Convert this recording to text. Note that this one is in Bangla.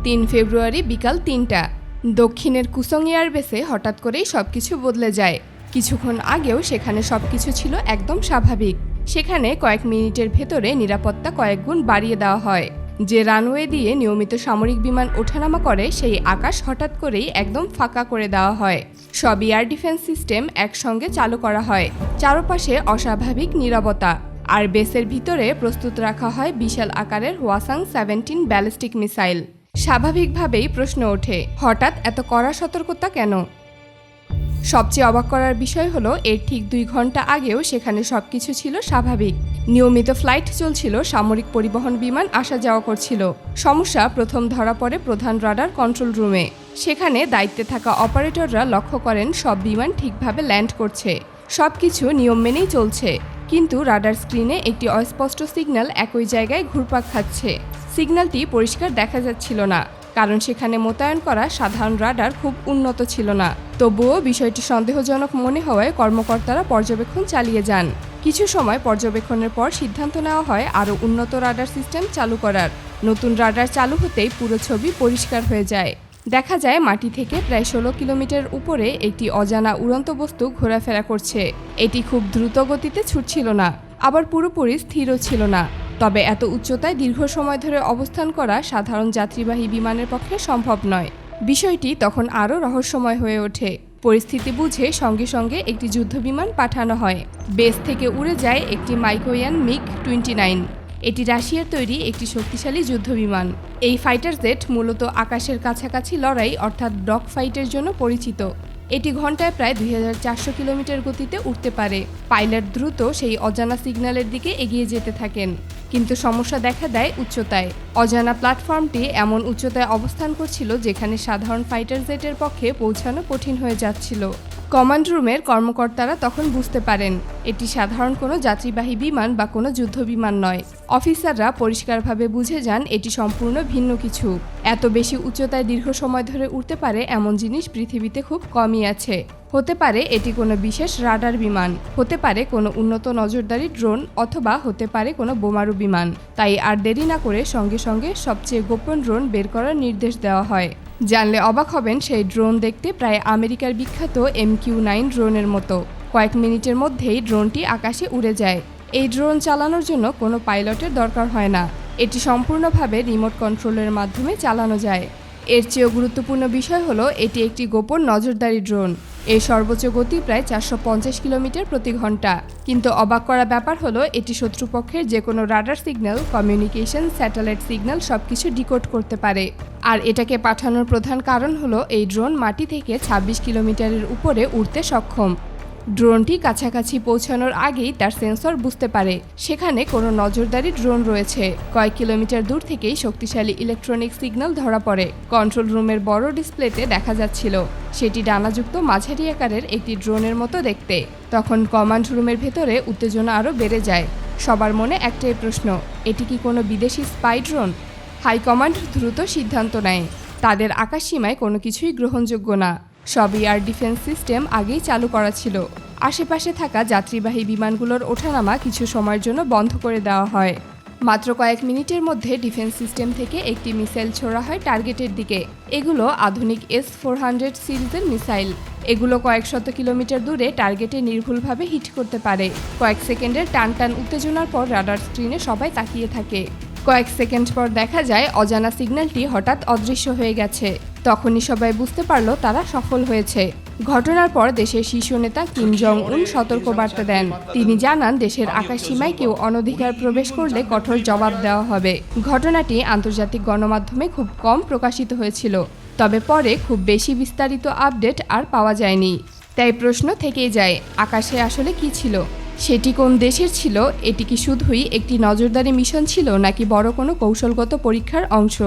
3 ফেব্রুয়ারি বিকাল 3টা। দক্ষিণের কুসং এয়ারবেসে হঠাৎ করেই সবকিছু বদলে যায়। কিছুক্ষণ আগেও সেখানে সবকিছু ছিল একদম স্বাভাবিক। সেখানে কয়েক মিনিটের ভেতরে নিরাপত্তা কয়েক গুণ বাড়িয়ে দেওয়া হয়। যে রানওয়ে দিয়ে নিয়মিত সামরিক বিমান ওঠানামা করে সেই আকাশ হঠাৎ করেই একদম ফাঁকা করে দেওয়া হয়। সব এয়ার ডিফেন্স সিস্টেম একসঙ্গে চালু করা হয়। চারপাশে অস্বাভাবিক নীরবতা। আর বেসের ভিতরে প্রস্তুত রাখা হয় বিশাল আকারের হওয়াসাং 17 ব্যালিস্টিক মিসাইল। স্বাভাবিকভাবেই প্রশ্ন ওঠে, হঠাৎ এত কড়া সতর্কতা কেন? সবচেয়ে অবাক করার বিষয় হলো এর ঠিক 2 ঘন্টা আগেও সেখানে সবকিছু ছিল স্বাভাবিক। নিয়মিত ফ্লাইট চলছিল, সামরিক পরিবহন বিমান আসা যাওয়া করছিল। সমস্যা প্রথম ধরা পড়ে প্রধান রাডার কন্ট্রোল রুমে। সেখানে দায়িত্বে থাকা অপারেটররা লক্ষ্য করেন সব বিমান ঠিকভাবে ল্যান্ড করছে, সবকিছু নিয়ম মেনেই চলছে। কিন্তু রাডার স্ক্রিনে একটি অস্পষ্ট সিগন্যাল একই জায়গায় ঘুরপাক খাচ্ছে। সিগন্যালটি পরিষ্কার দেখা যাচ্ছিল না, কারণ সেখানে মোতায়েন করা সাধারণ রাডার খুব উন্নত ছিল না। তবুও বিষয়টি সন্দেহজনক মনে হওয়ায় কর্মকর্তারা পর্যবেক্ষণ চালিয়ে যান। কিছু সময় পর্যবেক্ষণের পর সিদ্ধান্ত নেওয়া হয় আরও উন্নত রাডার সিস্টেম চালু করার। নতুন রাডার চালু হতেই পুরো ছবি পরিষ্কার হয়ে যায়। দেখা যায় মাটি থেকে প্রায় 16 কিলোমিটার উপরে একটি অজানা উড়ন্ত বস্তু ঘোরাফেরা করছে। এটি খুব দ্রুত গতিতে ছুটছিল না, আবার পুরোপুরি স্থিরও ছিল না। তবে এত উচ্চতায় দীর্ঘ সময় ধরে অবস্থান করা সাধারণ যাত্রীবাহী বিমানের পক্ষে সম্ভব নয়। বিষয়টি তখন আরও রহস্যময় হয়ে ওঠে। পরিস্থিতি বুঝে সঙ্গে সঙ্গে একটি যুদ্ধবিমান পাঠানো হয়। বেস থেকে উড়ে যায় একটি মাইকোয়ান MiG-29। এটি রাশিয়ার তৈরি একটি শক্তিশালী যুদ্ধবিমান। এই ফাইটার জেট মূলত আকাশের কাছাকাছি লড়াই অর্থাৎ ডগ ফাইটের জন্য পরিচিত। এটি ঘন্টায় প্রায় 2400 কিলোমিটার গতিতে উঠতে পারে। পাইলট দ্রুত সেই অজানা সিগন্যালের দিকে এগিয়ে যেতে থাকেন। কিন্তু সমস্যা দেখা দেয় উচ্চতায়। অজানা প্ল্যাটফর্মটি এমন উচ্চতায় অবস্থান করছিল যেখানে সাধারণ ফাইটার জেটের পক্ষে পৌঁছানো কঠিন হয়ে যাচ্ছিল। কমান্ড রুমের কর্মকর্তারা তখন বুঝতে পারেন এটি সাধারণ কোনো যাত্রীবাহী বিমান বা কোনো যুদ্ধবিমান নয়। অফিসাররা পরিষ্কারভাবে বুঝে যান এটি সম্পূর্ণ ভিন্ন কিছু। এত বেশি উচ্চতায় দীর্ঘ সময় ধরে উঠতে পারে এমন জিনিস পৃথিবীতে খুব কমই আছে। হতে পারে এটি কোনো বিশেষ রাডার বিমান, হতে পারে কোনো উন্নত নজরদারি ড্রোন, অথবা হতে পারে কোনো বোমারু বিমান। তাই আর দেরি না করে সঙ্গে সঙ্গে সবচেয়ে গোপন ড্রোন বের করার নির্দেশ দেওয়া হয়। জানলে অবাক হবেন, সেই ড্রোন দেখতে প্রায় আমেরিকার বিখ্যাত MQ-9 ড্রোনের মতো। কয়েক মিনিটের মধ্যেই ড্রোনটি আকাশে উড়ে যায়। এই ড্রোন চালানোর জন্য কোনো পাইলটের দরকার হয় না। এটি সম্পূর্ণভাবে রিমোট কন্ট্রোলের মাধ্যমে চালানো যায়। এর চেয়েও গুরুত্বপূর্ণ বিষয় হলো এটি একটি গোপন নজরদারি ড্রোন। এর সর্বোচ্চ গতি প্রায় 450 কিলোমিটার প্রতি ঘন্টা। কিন্তু অবাক করা ব্যাপার হলো এটি শত্রুপক্ষের যে কোনো radar signal, communication, satellite signal সবকিছু ডিকোড করতে পারে। আর এটাকে পাঠানোর প্রধান কারণ হলো এই ড্রোন মাটি থেকে 26 কিলোমিটারের উপরে উড়তে সক্ষম। ড্রোনটি কাছাকাছি পৌঁছানোর আগেই তার সেন্সর বুঝতে পারে সেখানে কোনো নজরদারি ড্রোন রয়েছে। কয়েক কিলোমিটার দূর থেকেই শক্তিশালী ইলেকট্রনিক সিগন্যাল ধরা পড়ে। কন্ট্রোল রুমের বড় ডিসপ্লেতে দেখা যাচ্ছিল সেটি ডানাযুক্ত মাঝারি আকারের একটি ড্রোনের মতো দেখতে। তখন কমান্ড রুমের ভেতরে উত্তেজনা আরও বেড়ে যায়। সবার মনে একটাই প্রশ্ন, এটি কি কোনো বিদেশি স্পাই ড্রোন? হাইকমান্ড দ্রুত সিদ্ধান্ত নেয় তাদের আকাশসীমায় কোনো কিছুই গ্রহণযোগ্য না। সব এয়ার ডিফেন্স সিস্টেম আগেই চালু করা ছিল। আশেপাশে থাকা যাত্রীবাহী বিমানগুলোর ওঠানামা কিছু সময়ের জন্য বন্ধ করে দেওয়া হয়। মাত্র কয়েক মিনিটের মধ্যে ডিফেন্স সিস্টেম থেকে একটি মিসাইল ছোড়া হয় টার্গেটের দিকে। এগুলো আধুনিক S-400 সিরিজের মিসাইল। এগুলো কয়েক শত কিলোমিটার দূরে টার্গেটে নির্ভুলভাবে হিট করতে পারে। কয়েক সেকেন্ডের টান উত্তেজনার পর রাডার স্ক্রিনে সবাই তাকিয়ে থাকে। কয়েক সেকেন্ড পর দেখা যায় অজানা সিগন্যালটি হঠাৎ অদৃশ্য হয়ে গেছে। তখনই সবাই বুঝতে পারল তারা সফল হয়েছে। ঘটনার পর দেশের শীর্ষ নেতা কিম জং উন সতর্কবার্তা দেন। তিনি জানান দেশের আকাশসীমায় কেউ অনধিকার প্রবেশ করলে কঠোর জবাব দেওয়া হবে। ঘটনাটি আন্তর্জাতিক গণমাধ্যমে খুব কম প্রকাশিত হয়েছিল, তবে পরে খুব বেশি বিস্তারিত আপডেট আর পাওয়া যায়নি। তাই প্রশ্ন থেকেই যায়, আকাশে আসলে কি ছিল? সেটি কোন দেশের ছিল? এটি কি শুধুই একটি নজরদারি মিশন ছিল নাকি বড় কোনো কৌশলগত পরীক্ষার অংশ?